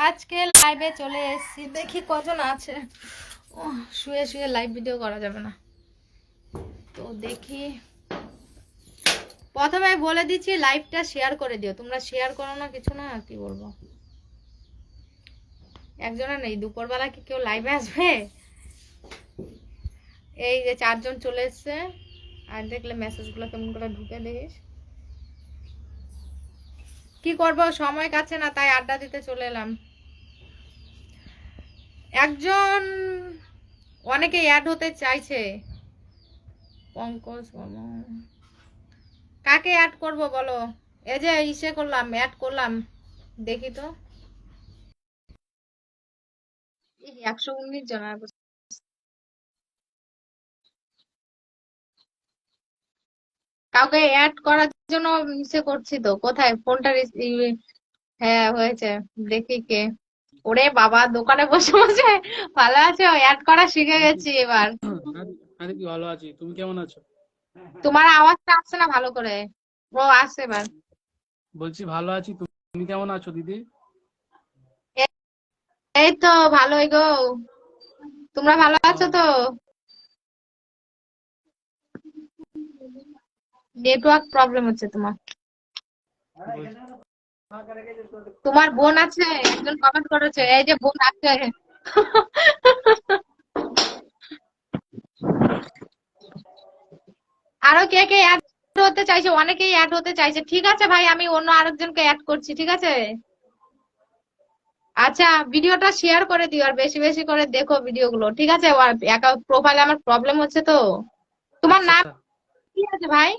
আজকে লাইভে চলে এসেছি, দেখি কজন আছে। শুয়ে শুয়ে লাইভ ভিডিও করা যাবে না, তো দেখি। প্রথমে বলে দিচ্ছি, লাইভটা শেয়ার করে দিও। তোমরা শেয়ার করো না, কিছু না, কি বলবো। একজনে নেই, দুপুরবেলা কি কেউ লাইভে আসবে? এই যে 4 জন চলে এসছে। আর দেখলে মেসেজগুলো কেমন করে ঢুকে দেখিস। কি করবো, সময় কাটছে না, তাই আড্ডা দিতে চলে এলাম। একজন, অনেকে অ্যাড হতে চাইছে। পঙ্কজ, কাকে অ্যাড করব বলো? এই যে ইসে করলাম, অ্যাড করলাম, দেখি তো। 119 জন। কাউকে অ্যাড করার জন্য ইসে করছি তো, কোথায় ফোনটা হ্যাঁ হয়েছে, দেখি কে। ওরে বাবা, দোকানে বসে বসে ভালো আছো? অ্যাড করা শিখে গেছি এবার। আমি কি ভালো আছি, তুমি কেমন আছো? তোমার আওয়াজটা আসছে না ভালো করে। ও আসছে এবার। বলছি ভালো আছি, তুমি কেমন আছো দিদি? এই তো ভালোই গো। তোমরা ভালো আছো তো? নেটওয়ার্ক প্রবলেম হচ্ছে তোমার। তোমার বোন আছে, একজন কমেন্ট করেছে, এই যে বোন আছে। আরো কে কে অ্যাড হতে চাইছে? অনেকেই অ্যাড হতে চাইছে। ঠিক আছে ভাই, আমি অন্য আরেকজনকে অ্যাড করছি, ঠিক আছে? আচ্ছা, ভিডিওটা শেয়ার করে দিও, আর বেশি বেশি করে দেখো ভিডিওগুলো, ঠিক আছে? প্রোফাইলে আমার প্রবলেম হচ্ছে তো। তোমার আচ্ছা নাম আচ্ছা। কি আছে ভাই?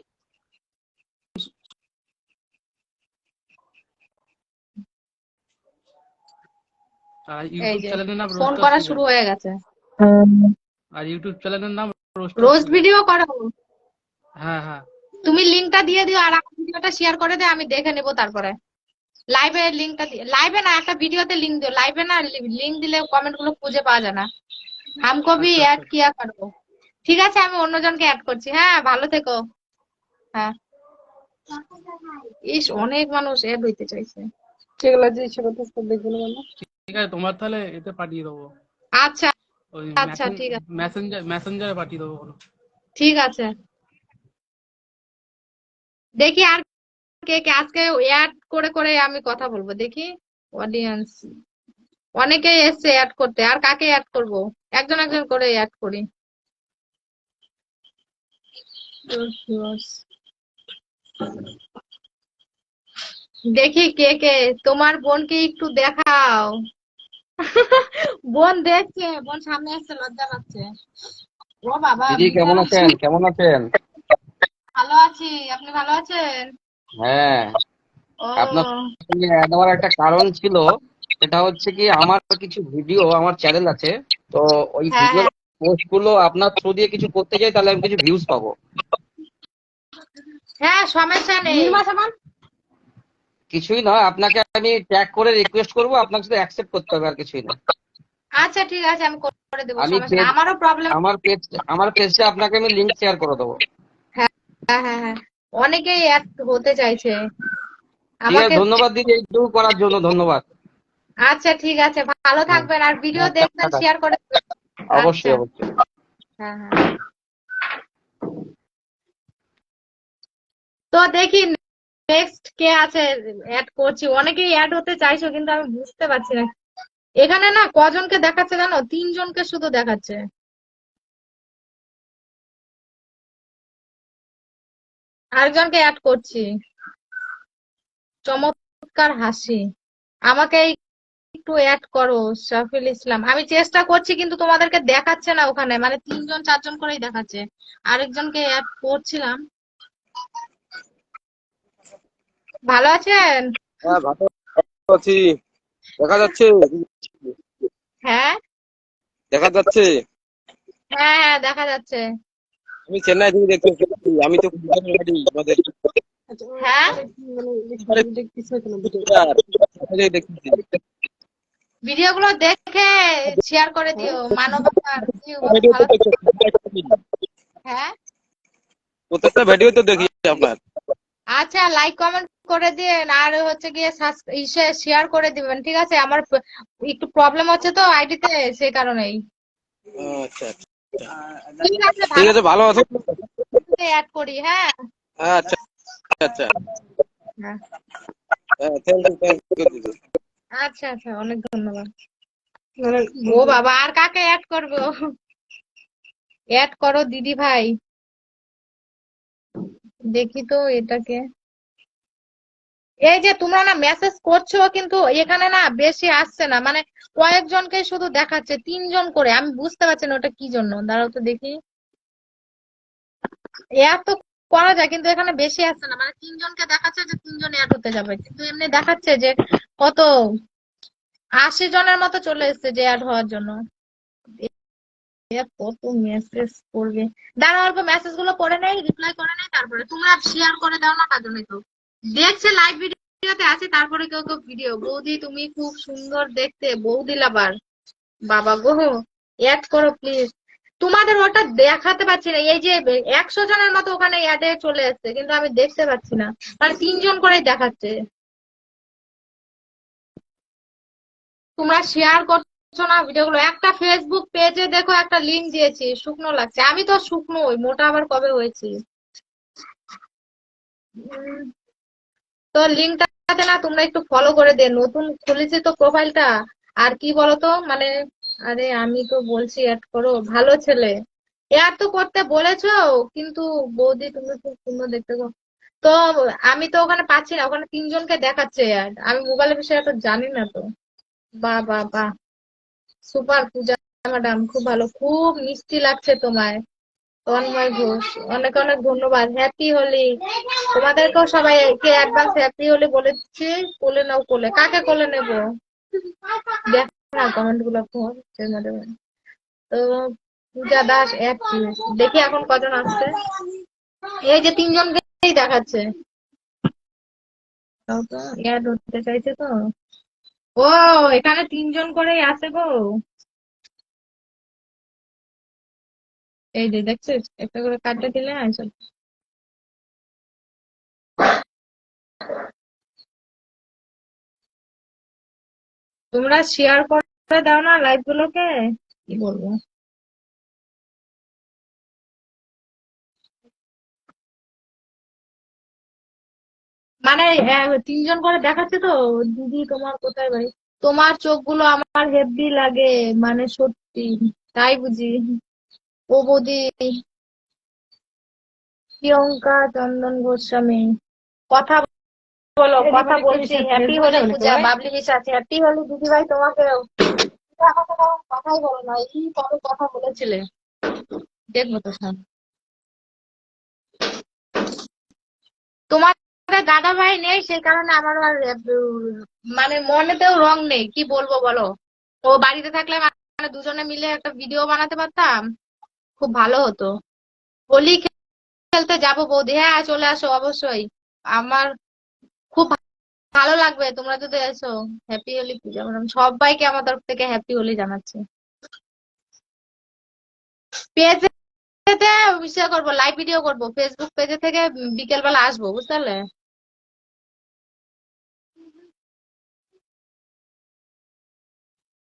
আর এই ইউটিউব যে চ্যানেলের নাম ফোন রোস্টার করা শুরু সুগার। হয়ে গেছে। আর ইউটিউব চ্যানেলের নাম রোস্টার রোস্ট সুগার। ভিডিও করো? হ্যাঁ হ্যাঁ। তুমি লিংকটা দিয়ে দিও, আর আমার ভিডিওটা শেয়ার করে দে, আমি দেখে নেবো তারপরে। লাইভে লিংকটা দিয়ে, লাইভে না, একটা ভিডিওতে লিংক দিও। লাইভে না, লিংক দিলে কমেন্ট গুলো খুঁজে পাওয়া যায় না। হামকো ভি আচ্ছা অ্যাড আচ্ছা। কিয়া করবো। ঠিক আছে, আমি অন্যজনকে অ্যাড করছি। হ্যাঁ, ভালো থেকো। হ্যাঁ। ইস, অনেক মানুষ অ্যাড হইতে চাইছে। যেগুলো যে ইচ্ছে করতেছে দেখবেন না। ঠিক আছে, তোমার তাহলে এতে পাঠিয়ে দেবো, আচ্ছা ওই আচ্ছা, ঠিক আছে। মেসেঞ্জারে পাঠিয়ে দেবো কোনো। ঠিক আছে, দেখি আর কে কে আজকে অ্যাড করে করে আমি কথা বলবো, দেখি। অডিয়েন্স অনেকেই এসছে অ্যাড করতে, আর কাকে অ্যাড করব? একজন একজন করে অ্যাড করি। দেখি কে কে। তোমার বোনকে একটু দেখাও। বোন দেখছে, বোন সামনে আসছে, লজ্জা পাচ্ছে। ও বাবা, দিদি বিশাল কেমন আছেন? কেমন আছেন? ভালো আছি। আপনি ভালো আছেন? হ্যাঁ, আপনার ও সঙ্গে অ্যাড হওয়ার একটা কারণ ছিল। সেটা হচ্ছে কি, আমার কিছু ভিডিও আমার চ্যানেল আছে, তো ওই হ্যাঁ ভিডিও হ্যাঁ পোস্ট গুলো আপনার থ্রু দিয়ে কিছু করতে চাই, তাহলে আমি কিছু ভিউজ পাবো। হ্যাঁ, সমস্যা নেই। কিছুই নয়, আপনাকে আমি ট্যাগ করে রিকোয়েস্ট করবো, আপনাকে শুধু অ্যাকসেপ্ট করতে হবে, আর কিছুই না। আচ্ছা ঠিক আছে, আমি করে দেবো, আমি সমস্যা নেই, পেজ আমারও প্রবলেম। আমার পেজটা আপনাকে আমি লিংক শেয়ার করে দেবো। হ্যাঁ হ্যাঁ হ্যাঁ হ্যাঁ, অনেকেই অ্যাড হতে চাইছে ঠিক আছে, আমাকে। ধন্যবাদ দিদি, এইটুকু করার জন্য ধন্যবাদ। আচ্ছা ঠিক আছে, ভালো হ্যাঁ থাকবেন, আর ভিডিও হ্যাঁ, দেখবেন, টাটা। শেয়ার করে দেবেন। আচ্ছা, অবশ্যই অবশ্যই। হ্যাঁ হ্যাঁ। তো দেখি নেক্সট কে আছে, অ্যাড করছি। অনেকেই অ্যাড হতে চাইছো, কিন্তু আমি বুঝতে পারছি না। এখানে না কজনকে দেখাচ্ছে জানো? 3 জনকে শুধু দেখাচ্ছে। আরেকজনকে অ্যাড করছি। চমৎকার হাসি। আমাকে একটু অ্যাড করো, শফিল ইসলাম। আমি চেষ্টা করছি, কিন্তু তোমাদেরকে দেখাচ্ছে না ওখানে, মানে 3 জন 4 জন করেই দেখাচ্ছে। আরেকজনকে অ্যাড করছিলাম। ভালো আছেন? হ্যাঁ, ভালো আছি। দেখা যাচ্ছে? হ্যাঁ দেখা যাচ্ছে? হ্যাঁ হ্যাঁ, দেখা যাচ্ছে। আমি চেন্নাই থেকে দেখতে এসেছি। আমি তো কলকাতার বাড়ি আমাদের। হ্যাঁ, মানে দেখতেছি কোনো ভিডিও। কোথায় দেখতেছি? ভিডিওগুলো দেখে শেয়ার করে দিও। মানবতার ভিডিও তো ভালো। দেখি। হ্যাঁ, প্রত্যেকটা ভিডিও তো দেখি আপনার। আচ্ছা, লাইক কমেন্ট করে দিন আর হচ্ছে গিয়ে শেয়ার করে দিবেন, ঠিক আছে? আমার একটু প্রবলেম হচ্ছে তো আইডিতে, সেই কারণেই। আচ্ছা আচ্ছা ঠিক আছে, ঠিক ভালো আছে, ভালো আছো? অ্যাড করি, হ্যাঁ। আচ্ছা আচ্ছা হ্যাঁ, হ্যাঁ, থ্যাংক ইউ দিদি। আচ্ছা আচ্ছা, অনেক ধন্যবাদ। মানে ও বাবা, আর কাকে অ্যাড করবো? অ্যাড করো দিদি ভাই। দেখি তো এটাকে। এই যে তোমরা না মেসেজ করছো, কিন্তু এখানে না বেশি আসছে না, মানে কয়েকজনকে শুধু দেখাচ্ছে, 3জন করে। আমি বুঝতে পারছি না ওটা কি জন্য, দাঁড়াও তো দেখি। অ্যাড তো করা যায়, কিন্তু এখানে বেশি আসছে না, মানে 3জনকে দেখাচ্ছে যে 3জন অ্যাড হতে যাবে, কিন্তু এমনি দেখাচ্ছে যে কত 80 জনের মতো চলে এসেছে যে অ্যাড হওয়ার জন্য। কত মেসেজ করবে, দাঁড়া অল্প মেসেজ গুলো পড়ে নেই, রিপ্লাই করে নেই, তারপরে তোমরা শেয়ার করে দাও না, তার জন্যই তো দেখছে লাইভ ভিডিওতে আছে, তারপরে কেউ কেউ ভিডিও, বৌদি তুমি খুব সুন্দর দেখতে, বৌদি লাভার, বাবা গো, অ্যাড করো প্লিজ। তোমাদের ওটা দেখাতে পাচ্ছি না, এই যে 100 জনের মতো ওখানে অ্যাডে চলে এসছে, কিন্তু আমি দেখতে পাচ্ছি না, মানে 3জন করেই দেখাচ্ছে। তোমরা শেয়ার করছো না ভিডিওগুলো। একটা ফেসবুক পেজে দেখো, একটা লিংক দিয়েছি, শুকনো লাগছে, আমি তো শুকনো, ওই মোটা আবার কবে হয়েছি। উম, তো লিঙ্কটাতে না তোমরা একটু ফলো করে দে, নতুন খুলেছি তো প্রোফাইলটা। আর কি বলতো, মানে আরে আমি তো বলছি অ্যাড করো, ভালো ছেলে, অ্যাড তো করতে বলেছো, কিন্তু বৌদি তুমি খুব সুন্দর দেখতে গো। তো আমি তো ওখানে পাচ্ছি না, ওখানে 3জনকে দেখাচ্ছে অ্যাড, আমি মোবাইলের বিষয়ে তো জানি না তো। বাহ বাহ বাহ, সুপার পূজা ম্যাডাম, খুব ভালো, খুব মিষ্টি লাগছে তোমায়। তন্ময় ঘোষ, অনেক অনেক ধন্যবাদ, হ্যাপি হোলি। তোমাদেরকেও সবাইকে অ্যাডভান্স হ্যাপি হোলি বলে দিচ্ছি। কোলে নাও, কোলে, কাকে কোলে নেবো? দেখ না কমেন্ট গুলো তো। পূজা দাস এক দেখি এখন কজন আসছে। এই যে 3জনকেই দেখাচ্ছে, তাও তো অ্যাড হতে চাইছে তো। ও, এখানে 3জন করেই আছে গো। এই যে দেখছিস, একটা করে কাটতে দিলে আসো। তোমরা শেয়ার করে দাও না লাইভ গুলোকে, কি বলবো। মানে 3জন করে দেখাচ্ছে তো। দিদি তোমার কোথায় বাড়ি? তোমার চোখগুলো আমার হেব্বি লাগে, মানে সত্যি, তাই বুঝি? ও বৌদি, প্রিয়ঙ্কা চন্দন গোস্বামী, কথা বলো, কথা বলছি। হ্যাপি হোলি পূজা, বাবলি বিশ্বাস, হ্যাপি হোলি দিদি ভাই তোমাকেও। এখন তো কারণ কথাই বলো না, এই কবে কথা বলেছিলে, দেখবো তো সব। তোমাদের দাদা ভাই নেই, সেই কারণে আমার আর মানে মনেতেও রং নেই, কি বলবো বলো। ও বাড়িতে থাকলে মানে দুজনে মিলে একটা ভিডিও বানাতে পারতাম, খুব ভালো হতো। হোলি খেলতে যাবো বৌদি, হ্যাঁ চলে আসো অবশ্যই। আমার খুব ভালো লাগবে তোমরা যদি এসো। হ্যাপি হোলি পূজা ম্যাডাম, সবাইকে আমার তরফ থেকে হ্যাপি হোলি জানাচ্ছি। পেজে ইসে করবো, লাইভ ভিডিও করবো, ফেসবুক পেজে থেকে বিকেল বেলা আসবো, বুঝতে পারলে?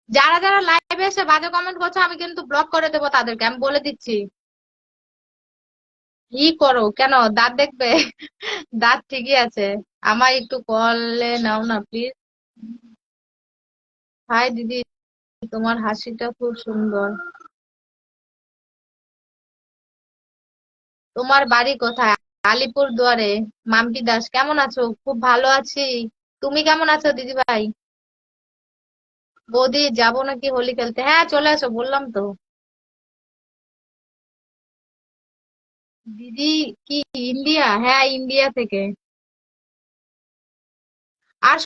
যারা যারা লাইভে এসে বাজে কমেন্ট করছো, আমি কিন্তু ব্লক করে দেবো তাদেরকে, আমি বলে দিচ্ছি। কি করো কেন, দাঁত দেখবে? দাঁত ঠিকই আছে। আমায় একটু কলে নাও না প্লিজ। হাই দিদি, তোমার হাসিটা খুব সুন্দর। তোমার বাড়ি কোথায়? আলিপুর দুয়ারে। মাম্পি দাস, কেমন আছো? খুব ভালো আছি। তুমি কেমন আছো দিদি ভাই? বৌদি যাবো নাকি হোলি খেলতে? হ্যাঁ চলে আসো, বললাম তো। দিদি কি ইন্ডিয়া? হ্যাঁ ইন্ডিয়া থেকে। আর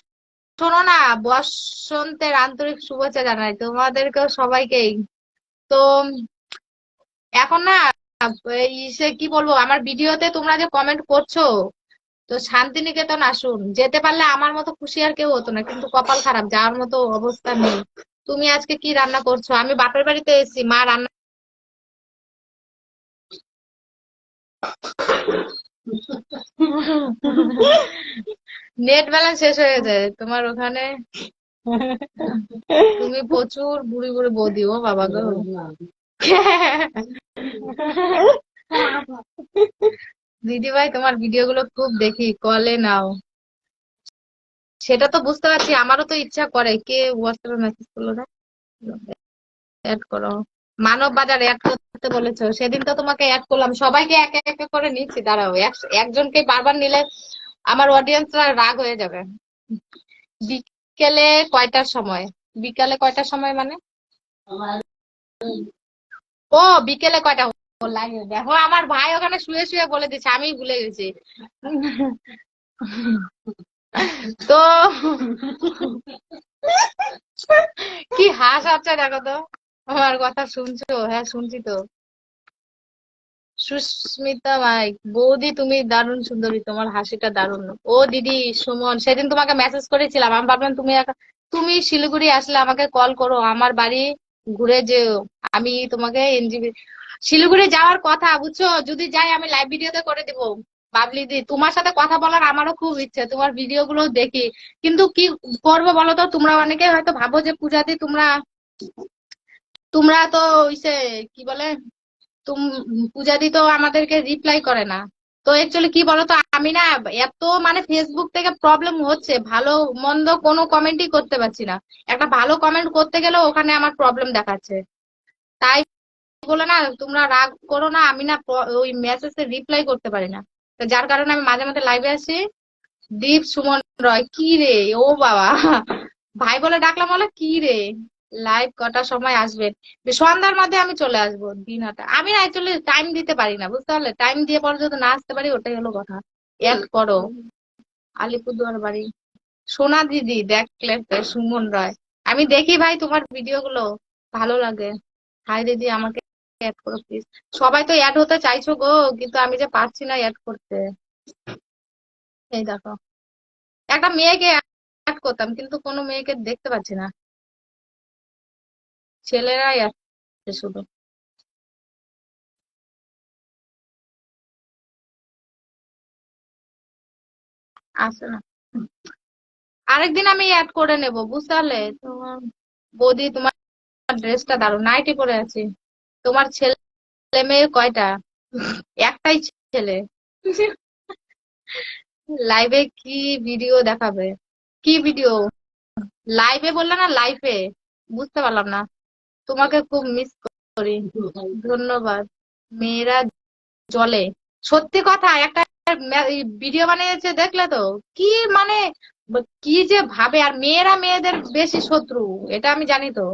শোনো না, বসন্তের আন্তরিক শুভেচ্ছা জানাই তোমাদেরকেও সবাইকেই। তো এখন না, সে কি বলবো, আমার ভিডিওতে তোমরা যে কমেন্ট করছো, তো শান্তিনিকেতন আসুন, যেতে পারলে আমার মতো খুশি আর কেউ হতো না, কিন্তু কপাল খারাপ, যাওয়ার মতো অবস্থা নেই। তুমি আজকে কি রান্না করছো? আমি বাপের বাড়িতে এসেছি, মা রান্না নেট ব্যালেন্স শেষ হয়ে যায় তোমার ওখানে। তুমি প্রচুর বুড়ি বুড়ি বৌদি, ও বাবা গো। দিদি ভাই তোমার ভিডিও গুলো খুব দেখি, কলে নাও। সেটা তো বুঝতে পারছি, আমারও তো ইচ্ছা করে। কে হোয়াটসঅ্যাপে মেসেজ করলো না? অ্যাড করো। মানব বাজার অ্যাড করতে বলেছো, সেদিন তো তোমাকে অ্যাড করলাম। সবাইকে একে একে করে নিচ্ছি, দাঁড়াও। একজনকে বারবার নিলে আমার অডিয়েন্সরা রাগ হয়ে যাবে। বিকেলে কয়টার সময়? বিকালে কয়টার সময় মানে? ও বিকেলে কয়টা? ও, লাগে দেখো, আমার ভাই ওখানে শুয়ে শুয়ে বলে দিচ্ছে, আমি ভুলে গেছি। তো কি হাসাচ্ছে দেখো তো। আমার কথা শুনছো? হ্যাঁ শুনছি তো। সুস্মিতা ভাই, বৌদি তুমি দারুণ সুন্দরী, তোমার হাসিটা দারুণ। ও দিদি সুমন, সেদিন তোমাকে মেসেজ করেছিলাম, আমি ভাবলাম তুমি শিলিগুড়ি আসলে আমাকে কল করো, আমার বাড়ি ঘুরে যেও। আমি তোমাকে এনজিবি শিলিগুড়ি যাওয়ার কথা, বুঝছো? যদি যাই আমি লাইভ ভিডিওতে করে দিব। বাবলি দি, তোমার সাথে কথা বলার আমারও খুব ইচ্ছে, তোমার ভিডিও গুলো দেখি। কিন্তু কি করবো বলো তো, তোমরা অনেকে হয়তো ভাবো যে পূজা দি তোমরা তোমরা তো ইসে কি বলে, তুম পূজাদি তো আমাদেরকে রিপ্লাই করে না। তো অ্যাকচুয়ালি কি বলতো, আমি না এত মানে ফেসবুক থেকে প্রবলেম হচ্ছে, ভালো মন্দ কোনো কমেন্টই করতে পারছি না। একটা ভালো কমেন্ট করতে গেলেও ওখানে আমার প্রবলেম দেখাচ্ছে। তাই বলে না, তোমরা রাগ করো না, আমি না ওই মেসেজে রিপ্লাই করতে পারি না। তো যার কারণে আমি মাঝে মাঝে লাইভে আসি। দীপ সুমন রয়, কি রে? ও বাবা, ভাই বলে ডাকলাম, বলে কি রে? লাইভ কটার সময় আসবেন? সন্ধ্যার মধ্যে আমি চলে আসবো, দিন হাটা। আমি না অ্যাকচুয়ালি টাইম দিতে পারি না, বুঝতে পারলে? টাইম দিয়ে পরে যদি না আসতে পারি, ওটাই হলো কথা। এক করো। আলিপুরদুয়ার বাড়ি। সোনা দিদি দেখলে তো, সুমন রায়। আমি দেখি ভাই তোমার ভিডিও গুলো, ভালো লাগে। হাই দিদি, আমাকে অ্যাড করো প্লিজ। সবাই তো অ্যাড হতে চাইছো গো, কিন্তু আমি যে পারছি না অ্যাড করতে। এই দেখো, একটা মেয়েকে অ্যাড করতাম, কিন্তু কোনো মেয়েকে দেখতে পাচ্ছি না। ছেলেরাই আসছে শুধু, আসে না। আরেকদিন আমি অ্যাড করে নেব, বুঝতে পারলে? তোমার বৌদি, তোমার ড্রেসটা দারুণ, নাইটি পরে আছি। তোমার ছেলে মেয়ে কয়টা? একটাই ছেলে। লাইভে কি ভিডিও দেখাবে? কি ভিডিও? লাইভে বললে না লাইফে? বুঝতে পারলাম না। তোমাকে খুব মিস করি। ধন্যবাদ। মেয়েরা জলে। সত্যি কথা, একটা ভিডিও বানিয়েছে দেখলে তো? কি মানে, কি যে ভাবে। আর মেয়েরা মেয়েদের বেশি শত্রু, এটা আমি জানি তো।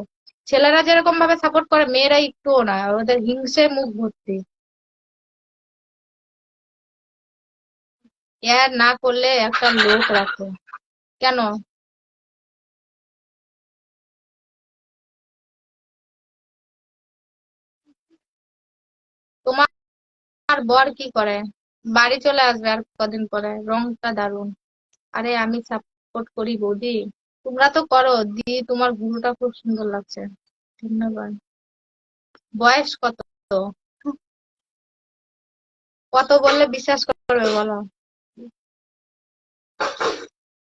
ছেলেরা যেরকম ভাবে সাপোর্ট করে, মেয়েরা একটুও না, ওদের হিংসে মুখ ভর্তি। এর না করলে একটা লোক রাখো। কেন? তোমার বর কি করে? বাড়ি চলে আসবে আর কদিন পরে। রংটা দারুণ। আরে আমি সাপোর্ট করি বৌদি, তোমরা তো করো। দি, তোমার গুরুটা খুব সুন্দর লাগছে। ধন্যবাদ। বয়স কত? কত বললে বিশ্বাস করবে বলো?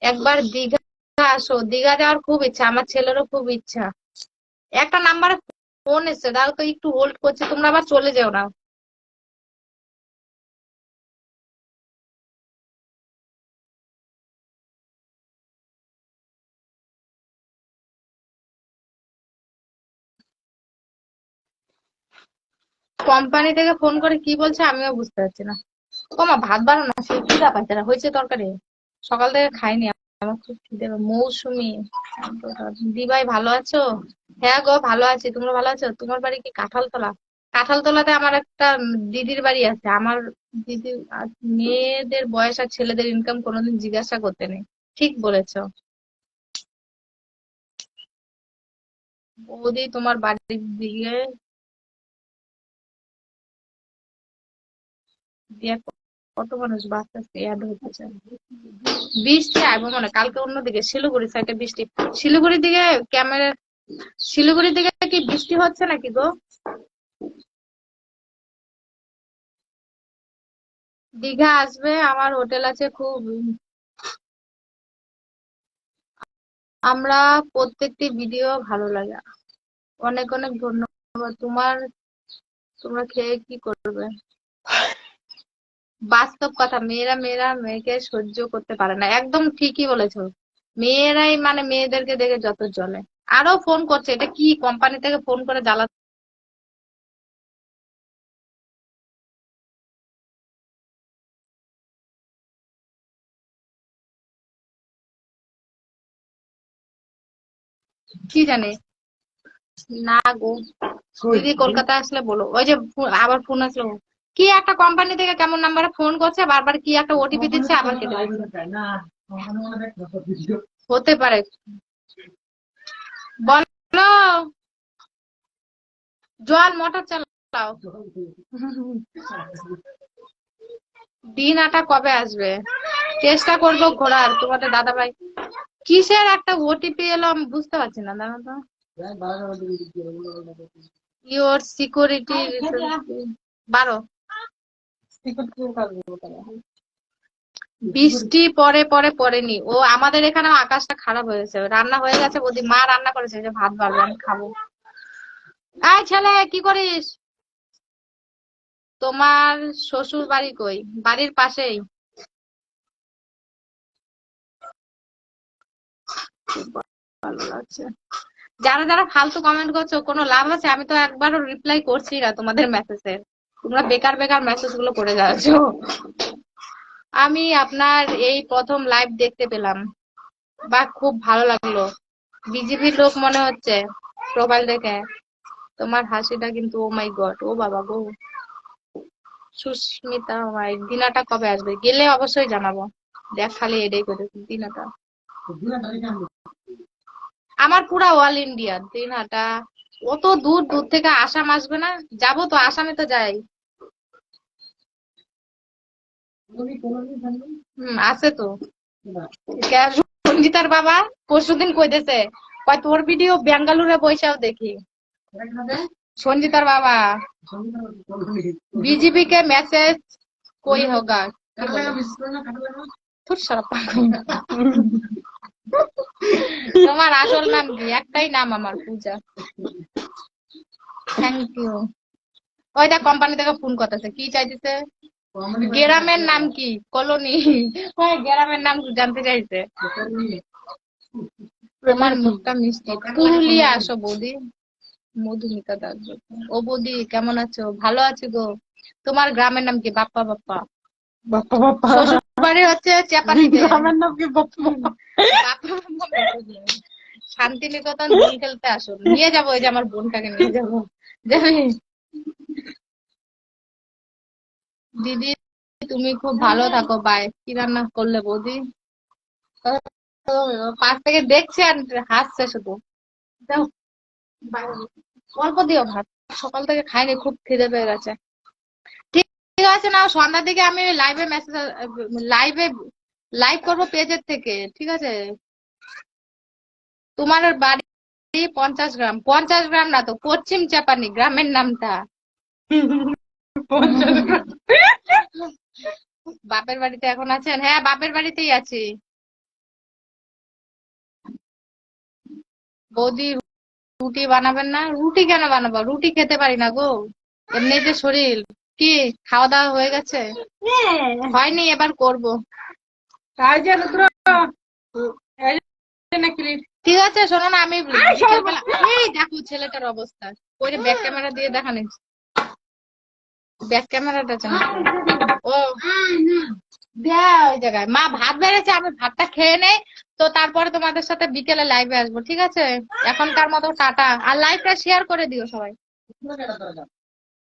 একবার দীঘা আসো, দীঘা যাওয়ার খুব ইচ্ছা, আমার ছেলেরও খুব ইচ্ছা। একটা নাম্বারে ফোন এসছে, দাও তো, একটু হোল্ড করছি, তোমরা আবার চলে যেও না। কোম্পানি থেকে ফোন করে কি বলছে আমিও বুঝতে পারছি না। ও মা, ভাত বাড়ো না, সে খিদা পাচ্ছে না, হয়েছে তরকারি? সকাল থেকে খাইনি, আমার খুব খিদে মৌসুমি। দিভাই ভালো আছো? হ্যাঁ গো, ভালো আছি। তোমরা ভালো আছো? তোমার বাড়ি কি কাঁঠালতলা? কাঁঠালতলাতে আমার একটা দিদির বাড়ি আছে। আমার দিদির মেয়েদের বয়স আর ছেলেদের ইনকাম কোনোদিন জিজ্ঞাসা করতে নেই। ঠিক বলেছো বৌদি। তোমার বাড়ির দিকে দিয়ে কত মানুষ বাচ্চা অ্যাড হতে চায়। বৃষ্টি আইবো মনে, কালকে অন্যদিকে শিলিগুড়ি সাইডে বৃষ্টি। শিলিগুড়ির দিকে ক্যামেরা, শিলিগুড়ির দিকে কি বৃষ্টি হচ্ছে নাকি গো? দীঘা আসবে, আমার হোটেল আছে খুব। আমরা প্রত্যেকটি ভিডিও ভালো লাগে। অনেক অনেক ধন্যবাদ। তোমরা খেয়ে কি করবে? বাস্তব কথা, মেয়েরা মেয়েরা মেয়েকে সহ্য করতে পারে না, একদম ঠিকই বলেছো। মেয়েরাই মানে মেয়েদেরকে দেখে যত জ্বলে। আরো ফোন করছে, এটা কি কোম্পানি থেকে ফোন করে জ্বালা। কি জানে না গো। দিদি কলকাতা আসলে বলো। ওই যে আবার ফোন আসলো, কি একটা কোম্পানি থেকে কেমন নাম্বারে ফোন করছে, বারবার কি একটা ওটিপি দিচ্ছে, আবার কেটে দিচ্ছে। হতে পারে। বলো, জল মোটর চালাও। দিনাটা কবে আসবে? চেষ্টা করবো ঘোরার, তোমাদের দাদা ভাই। কিসের একটা ওটিপি এলো আমি বুঝতে পারছি না, দাঁড়া তো। Your security 12। বৃষ্টি পরে পরে পড়েনি। ও আমাদের এখানে আকাশটা খারাপ হয়েছে, রান্না হয়ে গেছে, বৌদি মা রান্না করেছে, যে ভাত বাড়বে আমি খাবো। এই ছেলে কি করিস? তোমার শ্বশুর বাড়ি কই? বাড়ির পাশেই। ভালো লাগছে। যারা যারা ফালতু কমেন্ট করছো কোনো লাভ আছে? আমি তো একবারও রিপ্লাই করছি না তোমাদের মেসেজের। তোমরা বেকার বেকার মেসেজ গুলো করে যাচ্ছ। আমি আপনার এই প্রথম লাইভ দেখতে পেলাম, বা খুব ভালো লাগলো। বিজেপির লোক মনে হচ্ছে প্রোফাইল দেখে। তোমার হাসিটা কিন্তু ও মাই গড, ও বাবা গো। সুস্মিতা ভাই, দিনাটা কবে আসবে? গেলে অবশ্যই জানাবো। দেখ খালি এটাই করে দিনাটা। আমার পুরা অল ইন্ডিয়া দিনহাটা। অত দূর দূর থেকে আসাম আসবে না? যাবো তো, আসামে তো যাই। আছে তো। সঞ্জিতার বাবা পরশুদিন কইতেছে, কয় তোর ভিডিও বেঙ্গালুরে বৈশাও দেখি। সঞ্জিতার বাবা बीजेपी के मैसेज कोई होगा। ধুর শালা পাগল। তোমার আসল নাম কি? একটাই নাম আমার, পূজা। Thank you. ওইটা কোম্পানি থেকে ফোন করতেছে, কি চাইতেছে? গ্রামের নাম কি? কলোনি। হ্যাঁ, গ্রামের নাম জানতে চাইছে। তোমার মুখটা মিষ্টি। পুরুলিয়া আসো বৌদি। মধুমিতা দাস। ও বৌদি কেমন আছো? ভালো আছি গো। তোমার গ্রামের নাম কি? বাপ্পা বাপ্পা। বাপ্পা বাপ্পা। শ্বশুর বাড়ি হচ্ছে চেপানিতে। গ্রামের নাম কি বাপ্পা বাপ্পা? বাপ্পা বাপ্পা বলে। শান্তিনিকেতন বোন খেলতে আসো, নিয়ে যাবো। ওই যে আমার বোনটাকে নিয়ে যাবো, যাবি? দিদি তুমি খুব ভালো থাকো, বাই। কি রান্না করলে বৌদি? পাশ থেকে দেখছে আর হাসছে শুধু। দাও, অল্প দিও ভাত, সকাল থেকে খাইনি, খুব খিদে পেয়ে গেছে। ঠিক ঠিক আছে, না সন্ধ্যার দিকে আমি লাইভে মেসেজ, লাইভে লাইভ করবো পেজের থেকে, ঠিক আছে? তোমার বাড়ি 50 গ্রাম? 50 গ্রাম না তো, পশ্চিম চাপানি গ্রামের নামটা। বাপের বাড়িতে এখন আছেন? হ্যাঁ, বাপের বাড়িতেই আছি। বৌদি রুটি বানাবেন না? রুটি কেন বানাবো, রুটি খেতে পারি না গো, এমনিতে শরীর। কি খাওয়া দাওয়া হয়ে গেছে? হয়নি, এবার করব। ঠিক আছে, শোনো না, আমি বিকেলবেলা, এই দেখো ছেলেটার অবস্থা। ওই যে ব্যাক ক্যামেরা দিয়ে দেখা নিচ্ছি, ব্যাক ক্যামেরাটা চান। ও দেখ ওই জায়গায় মা ভাত বেড়েছে, আমি ভাতটা খেয়ে নেই। তো তারপরে তোমাদের সাথে বিকেলে লাইভে আসবো, ঠিক আছে? এখনকার মতো টাটা। আর লাইভটা শেয়ার করে দিও সবাই।